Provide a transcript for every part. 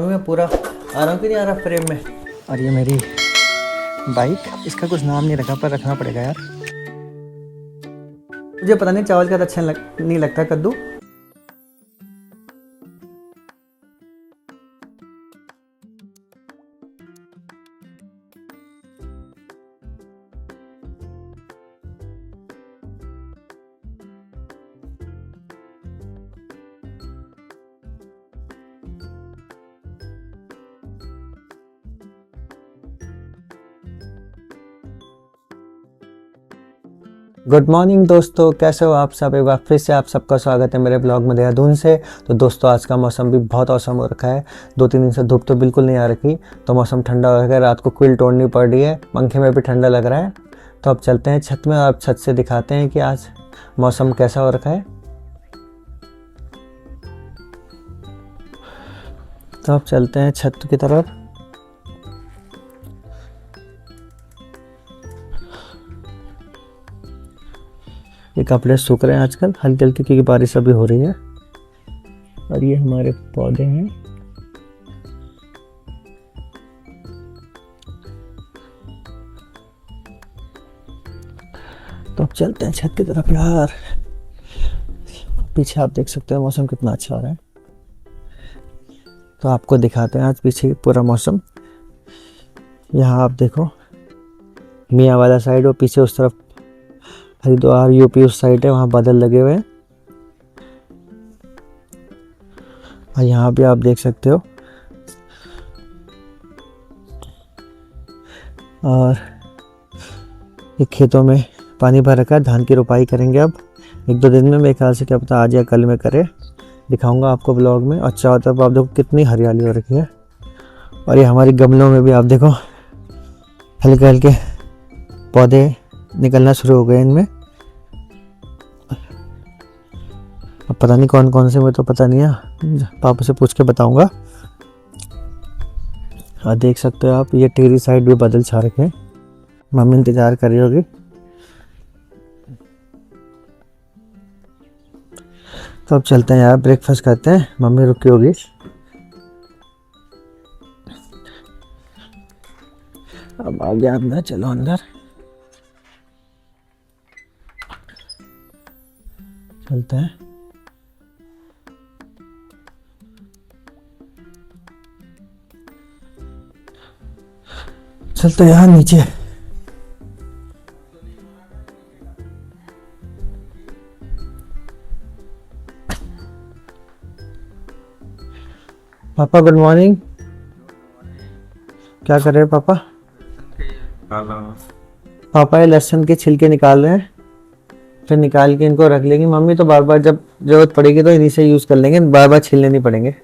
मैं पूरा आ रहा हूँ कि नहीं आ रहा फ्रेम में। और ये मेरी बाइक, इसका कुछ नाम नहीं रखा पर रखना पड़ेगा यार। मुझे पता नहीं चावल का अच्छा नहीं लगता कद्दू। गुड मॉर्निंग दोस्तों, कैसे हो आप सब। एक बार फिर से आप सबका स्वागत है मेरे ब्लॉग में देहरादून से। तो दोस्तों आज का मौसम भी बहुत औसम हो रखा है। 2-3 दिन से धूप तो बिल्कुल नहीं आ रखी, तो मौसम ठंडा हो रखा है। रात को क्विल्ट ओढ़नी पड़ रही है, पंखे में भी ठंडा लग रहा है। तो अब चलते हैं छत में और अब छत से दिखाते हैं कि आज मौसम कैसा हो रखा है। तो अब चलते हैं छत की तरफ। ये कपड़े सूख रहे हैं आजकल हल्की हल्की, क्योंकि बारिश अभी हो रही है। और ये हमारे पौधे हैं। तो अब चलते हैं छत की तरफ यार। पीछे आप देख सकते हो मौसम कितना अच्छा हो रहा है। तो आपको दिखाते हैं आज पीछे पूरा मौसम। यहाँ आप देखो मियाँ वाला साइड, और पीछे उस तरफ हरिद्वार यूपी उस साइड है, वहाँ बादल लगे हुए हैं। और यहाँ भी आप देख सकते हो। और ये खेतों में पानी भर रखा है, धान की रोपाई करेंगे अब 1-2 दिन में। मेरे ख्याल से क्या पता आज या कल में करे, दिखाऊंगा आपको ब्लॉग में। और चारों तरफ आप देखो कितनी हरियाली हो रखी है। और ये हमारी गमलों में भी आप देखो हल्के हल्के पौधे निकलना शुरू हो गए इनमें। अब पता नहीं कौन कौन से, मुझे तो पता नहीं है, पापा से पूछ के बताऊंगा। और देख सकते हो आप ये टेरी साइड भी बादल छा रखे हैं। मम्मी इंतजार कर रही होगी। तो अब चलते हैं यार, ब्रेकफास्ट करते हैं। मम्मी रुकी होगी। अब आ गया अंदर, चलो अंदर चलते हैं। चलते हैं यहाँ नीचे। पापा गुड मॉर्निंग। क्या कर रहे हैं पापा? पापा ये लहसुन के छिलके निकाल रहे हैं, फिर निकाल के इनको रख लेंगे। मम्मी तो बार बार जब जरूरत पड़ेगी तो इन्हीं से यूज कर लेंगे, बार बार छीलने नहीं पड़ेंगे।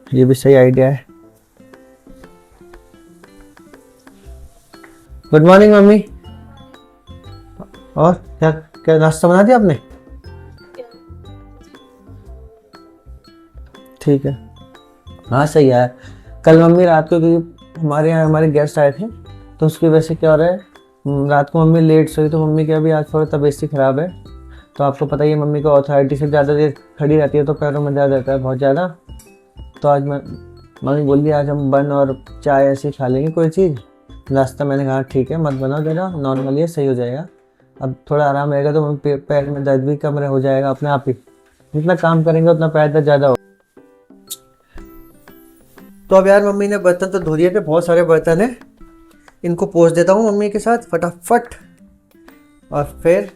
ये भी सही आइडिया है। Good morning mummy. और क्या क्या नाश्ता बना दिया आपने? ठीक है, हाँ सही है। कल मम्मी रात को, क्योंकि हमारे यहाँ हमारे गेस्ट आए थे, तो उसकी वजह से क्या हो रहा है, रात को मम्मी लेट सोई, तो मम्मी की अभी आज थोड़ा तबीयत सी ख़राब है। तो आपको पता ही है मम्मी को अथॉरिटी से ज़्यादा देर खड़ी रहती है तो पैरों में दर्द रहता है बहुत ज़्यादा। तो आज मम्मी बोल दी आज हम बन और चाय ऐसे खा लेंगे कोई चीज़ नाश्ता। मैंने कहा ठीक है मत बनाओ, ज़रा नॉर्मल ये सही हो जाएगा। अब थोड़ा आराम रहेगा तो मम्मी पैर में दर्द भी कम हो जाएगा अपने आप ही। जितना काम करेंगे उतना पैर दर्द ज़्यादा हो। तो अब यार मम्मी ने बर्तन तो धो दिए थे, बहुत सारे बर्तन है, इनको पोंछ देता हूँ मम्मी के साथ फटाफट। और फिर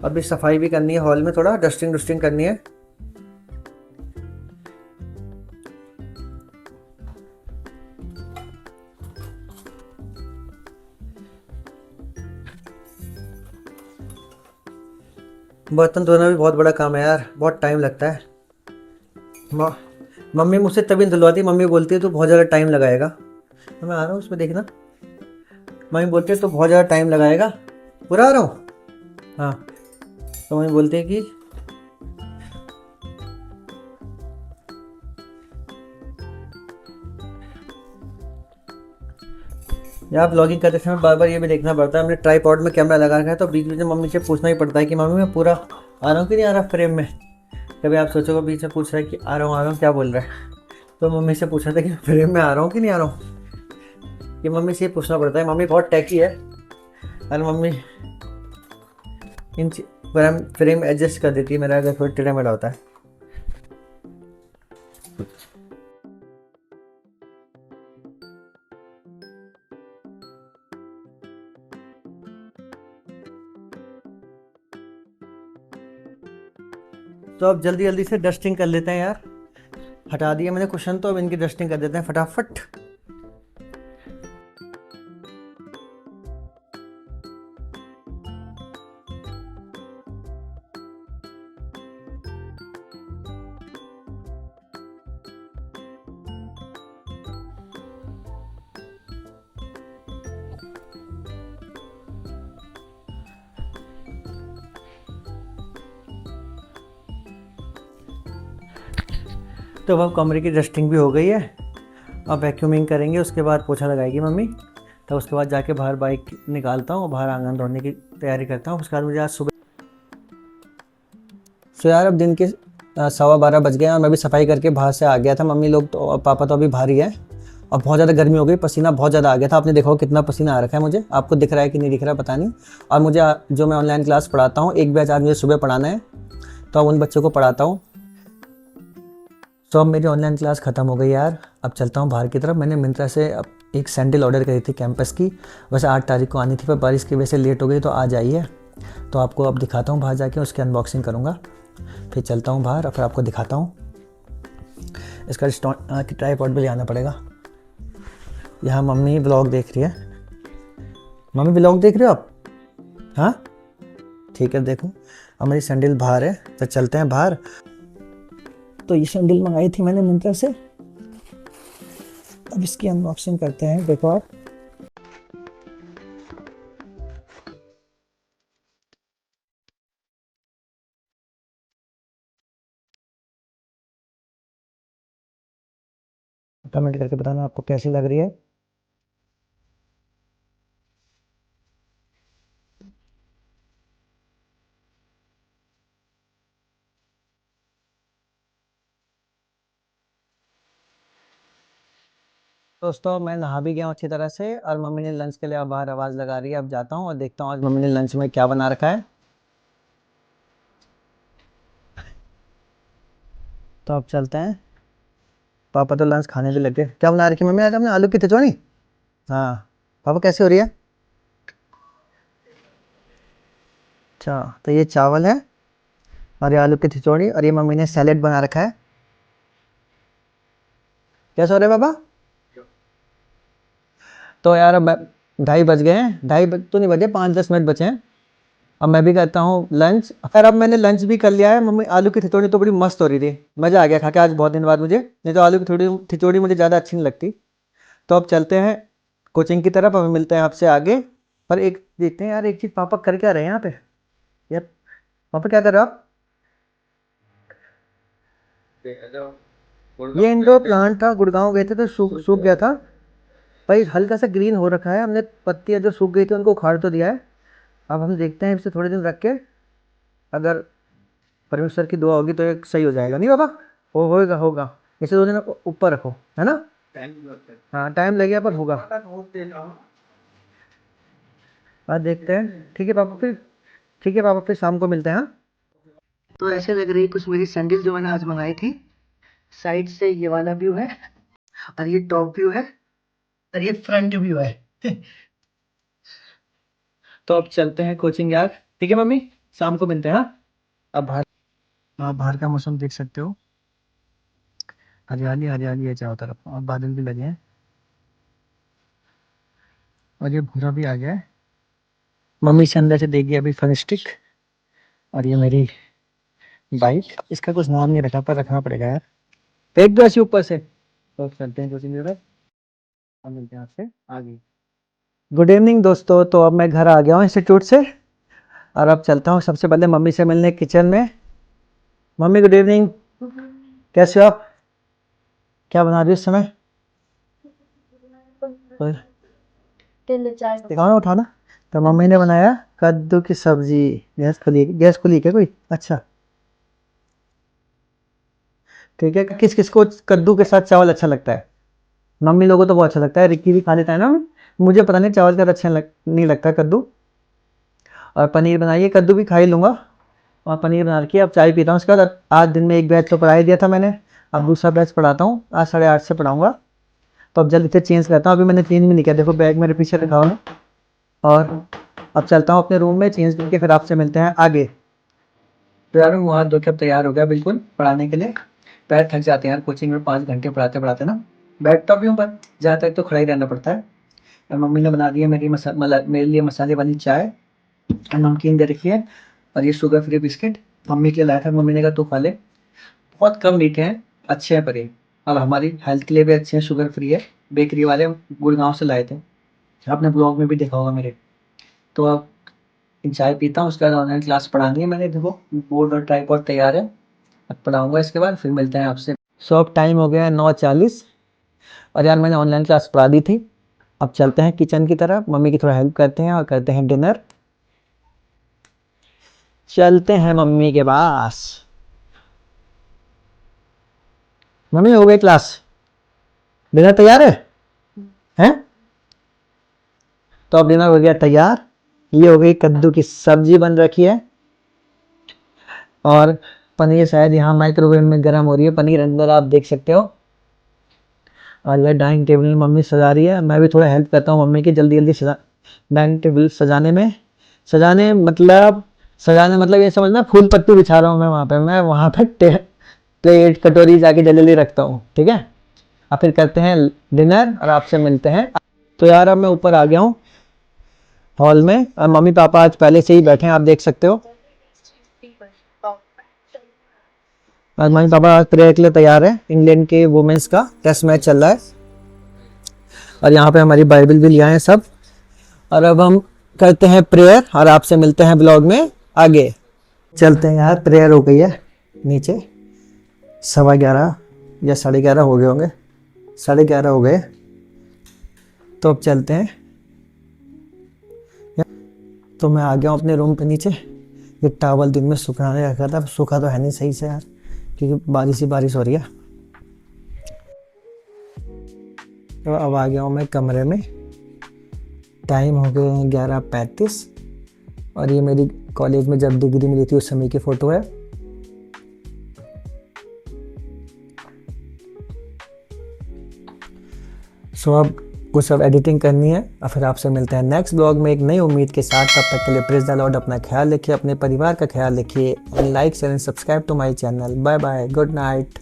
अभी सफाई भी करनी है, हॉल में थोड़ा डस्टिंग करनी है। बर्तन धोना भी बहुत बड़ा काम है यार, बहुत टाइम लगता है। मम्मी मुझसे तभी धुलवाती, मम्मी बोलती है तो बहुत ज़्यादा टाइम लगाएगा। तो मैं आ रहा हूँ उसमें देखना। मम्मी बोलती है तो बहुत ज़्यादा टाइम लगाएगा। पूरा आ रहा हूँ। हाँ, तो मम्मी बोलती है कि यार ब्लॉगिंग करते समय बार बार ये भी देखना पड़ता है। हमने ट्राईपॉड में कैमरा लगा रखा है, तो बीच बीच में मम्मी से पूछना ही पड़ता है कि मम्मी मैं पूरा आ रहा हूँ कि नहीं आ रहा फ्रेम में। कभी आप सोचोगे बीच में पूछ रहा है कि आ रहा हूँ क्या बोल रहा है। तो मम्मी से पूछा था कि फ्रेम में आ रहा हूँ कि नहीं आ रहा हूँ। ये मम्मी से ही पूछना पड़ता है, मम्मी बहुत टैकी है। और मम्मी इन फ्रेम फ्रेम एडजस्ट कर देती है मेरा अगर थोड़ा टेढ़ा मेढ़ा होता है। तो अब जल्दी जल्दी से डस्टिंग कर लेते हैं यार। हटा दिया मैंने कुशन, तो अब इनकी डस्टिंग कर देते हैं फटाफट। तो अब कमरे की डस्टिंग भी हो गई है। अब वैक्यूमिंग करेंगे, उसके बाद पोछा लगाएगी मम्मी। तो उसके बाद जाके बाहर बाइक निकालता हूँ, बाहर आंगन धोने की तैयारी करता हूँ। उसके बाद मुझे आज सुबह सो यार अब दिन के 12:15 बज गए हैं और मैं भी सफाई करके बाहर से आ गया था। मम्मी लोग तो और पापा तो अभी बाहर ही है। और बहुत ज़्यादा गर्मी हो गई, पसीना बहुत ज़्यादा आ गया था। आपने देखा हो कितना पसीना आ रखा है मुझे, आपको दिख रहा है कि नहीं दिख रहा है पता नहीं। और मुझे जो मैं ऑनलाइन क्लास पढ़ाता हूँ, एक बैच आज मुझे सुबह पढ़ाना है, तो अब उन बच्चों को पढ़ाता हूँ। तो अब मेरी ऑनलाइन क्लास ख़त्म हो गई यार। अब चलता हूँ बाहर की तरफ। मैंने मिंत्रा से अब एक सैंडल ऑर्डर करी थी कैंपस की। वैसे 8 तारीख को आनी थी, पर बारिश की वजह से लेट हो गई, तो आज आई है। तो आपको अब दिखाता हूँ बाहर जाके, उसकी अनबॉक्सिंग करूँगा, फिर चलता हूँ बाहर और फिर आपको दिखाता हूँ। इसका ट्राइपॉड भी ले आना पड़ेगा। यहाँ मम्मी ब्लॉग देख रही है। मम्मी ब्लॉग देख रहे हो आप? हाँ ठीक है, देखो अब मेरी सैंडल बाहर है, तो चलते हैं बाहर। तो ये सैंडल मंगाई थी मैंने मिंत्रा से, अब इसकी अनबॉक्सिंग करते हैं। देखो आप, कमेंट करके बताना आपको कैसी लग रही है। दोस्तों मैं नहा भी गया हूँ अच्छी तरह से, और मम्मी ने लंच के लिए अब बाहर आवाज़ लगा रही है। अब जाता हूँ और देखता हूँ आज मम्मी ने लंच में क्या बना रखा है। तो अब चलते हैं। पापा तो लंच खाने भी लगे। क्या बना रखी है मम्मी आज आपने? आलू की खिचड़ी। हाँ पापा, कैसी हो रही है? अच्छा, तो ये चावल है और ये आलू की खिचड़ी, और ये मम्मी ने सैलेड बना रखा है। कैसे हो रहे हैं पापा? तो यार अब 2:30 बज गए हैं। तो नहीं बजे, 5-10 मिनट बचे हैं। अब मैं भी करता हूँ लंच। खैर अब मैंने लंच भी कर लिया है। मम्मी आलू की खिचड़ी तो बड़ी मस्त हो रही थी, मज़ा आ गया खा के आज बहुत दिन बाद मुझे। नहीं तो आलू की थोड़ी खिचड़ी मुझे ज़्यादा अच्छी नहीं लगती। तो अब चलते हैं कोचिंग की तरफ, अब मिलते हैं आपसे आगे। पर एक देखते हैं यार, एक चीज़ पापा कर क्या रहे हैं यहाँ पे यार। पापा क्या कर रहे हो आप? ये इंडोर प्लांट था, गुड़गांव गए थे तो सूख गया था भाई। हल्का सा ग्रीन हो रखा है, हमने पत्तियां जो सूख गई थी उनको उखाड़ तो दिया है। अब हम देखते हैं इसे थोड़े दिन रख के, अगर परमेश्वर की दुआ होगी तो ये सही हो जाएगा। नहीं बाबा? होगा होगा। इसे 2 दिन ऊपर रखो, है ना? हाँ टाइम लगेगा पर होगा। आज देखते हैं। ठीक है पापा फिर, ठीक है पापा फिर शाम को मिलते हैं। हाँ, तो ऐसे लग रही कुछ मेरी सैंडल जो मैंने आज मंगाई थी। साइड से ये वाला व्यू है, और ये टॉप व्यू है, और ये फ्रंट व्यू है। तो अब चलते हैं कोचिंग यार। ठीक है मम्मी, शाम को मिलते हैं। हाँ, अब बाहर, आप बाहर का मौसम देख सकते हो, हरियाली हरियाली है चारों तरफ, और बादल भी लगे हैं, और ये भूरा भी आ गया है। मम्मी से अंदर से देगी अभी फन स्टिक। और ये मेरी बाइक, इसका कुछ नाम नहीं रखा पर रखना पड़ेगा यार। फेंक दो ऐसे ऊपर से। तो चलते हैं कोचिंग की तरफ, अब मिलते हैं आपसे आगे। गुड इवनिंग दोस्तों, तो अब मैं घर आ गया हूँ इंस्टीट्यूट से, और अब चलता हूँ सबसे पहले मम्मी से मिलने किचन में। मम्मी गुड इवनिंग, कैसे हो आप? क्या बना रही हो इस समय? दिखाओ ना, उठाओ ना। तो मम्मी ने बनाया कद्दू की सब्जी। गैस खुली क्या कोई? अच्छा। ठीक है। किस किस को कद्दू के साथ चावल अच्छा लगता है? मम्मी लोगों को तो बहुत अच्छा लगता है, रिक्की भी खा लेता है ना। मुझे पता नहीं, चावल का अच्छा नहीं लगता कद्दू। और पनीर बनाइए, कद्दू भी खा ही लूँगा। और पनीर बना रखी है, अब चाय पीता हूँ उसके बाद। आज दिन में एक बैच तो पढ़ा ही दिया था मैंने, अब दूसरा बैच पढ़ाता हूँ, आज 8:30 से पढ़ाऊँगा। तो अब जल्दी से चेंज करता हूँ, अभी मैंने चेंज भी नहीं किया, देखो बैग मेरे पीछे रखा हुआ है। और अब चलता हूँ अपने रूम में, चेंज करके फिर आपसे मिलते हैं आगे। तो यार मुँह हाथ धो के अब तैयार हो गया बिल्कुल पढ़ाने के लिए। पैर थक जाते हैं यार, कोचिंग में 5 घंटे पढ़ाते पढ़ाते ना। बैठता भी हूँ पर जहाँ तक तो खड़ा ही रहना पड़ता है। और मम्मी ने बना दी है मेरे लिए मसाले वाली चाय, नमकीन दे रखी है, और ये शुगर फ्री बिस्किट मम्मी के लिए लाया था। मम्मी ने कहा तू खा ले, बहुत कम मीठे हैं, अच्छे हैं पर ये, और हमारी हेल्थ के लिए भी अच्छे हैं, शुगर फ्री है। बेकरी वाले गुड़गांव से लाए थे, आपने ब्लॉग में भी देखा होगा मेरे। तो अब चाय पीता हूँ, उसके बाद ऑनलाइन क्लास पढ़ानी है मैंने, देखो बोर्ड और ट्राइपॉड तैयार है, अब पढ़ाऊंगा इसके बाद फिर मिलते हैं आपसे। सो अब टाइम हो गया है 9:40, और यार मैंने ऑनलाइन क्लास पढ़ा दी थी। अब चलते हैं किचन की तरफ, मम्मी की थोड़ा हेल्प करते हैं और करते हैं डिनर। चलते हैं मम्मी के पास। मम्मी हो गई क्लास, डिनर तैयार है? हैं? तो अब डिनर हो गया तैयार। ये हो गई कद्दू की सब्जी बन रखी है, और पनीर शायद यहाँ माइक्रोवेव में गर्म हो रही है, पनीर अंदर आप देख सकते हो। और यह डाइनिंग टेबल में मम्मी सजा रही है, मैं भी थोड़ा हेल्प करता हूँ मम्मी की, जल्दी जल्दी डाइनिंग टेबल सजाने में। सजाने मतलब ये समझना, फूल पत्ती बिछा रहा हूँ मैं वहाँ पे प्लेट कटोरी जाके जल्दी जल्दी रखता हूँ, ठीक है। अब फिर करते हैं डिनर और आपसे मिलते हैं। तो यार अब मैं ऊपर आ गया हूँ हॉल में, और मम्मी पापा आज पहले से ही बैठे हैं, आप देख सकते हो। आज मम्मी पापा आज प्रेयर के लिए तैयार है, इंग्लैंड के वुमेन्स का टेस्ट मैच चल रहा है, और यहाँ पे हमारी बाइबल भी लिया है सब। और अब हम करते हैं प्रेयर और आपसे मिलते हैं ब्लॉग में आगे। चलते हैं यार, प्रेयर हो गई है नीचे, 11:15 या 11:30 हो गए होंगे, 11:30 हो गए। तो अब चलते हैं। तो मैं आ गया हूँ अपने रूम पे नीचे। ये टॉवल दिन में सुखाने रखा था, सूखा तो है नहीं सही से यार, क्योंकि बारिश ही बारिश हो रही है। तो अब आ गया हूँ मैं कमरे में, टाइम हो गए हैं 11:35, और ये मेरी कॉलेज में जब डिग्री मिली थी उस समय की फ़ोटो है। सो अब कुछ अब एडिटिंग करनी है, और फिर आपसे मिलते हैं नेक्स्ट ब्लॉग में एक नई उम्मीद के साथ। तब तक के लिए प्रेज़ द लॉर्ड, अपना ख्याल रखिए, अपने परिवार का ख्याल रखिए, like share and subscribe to my channel. Bye bye, good night.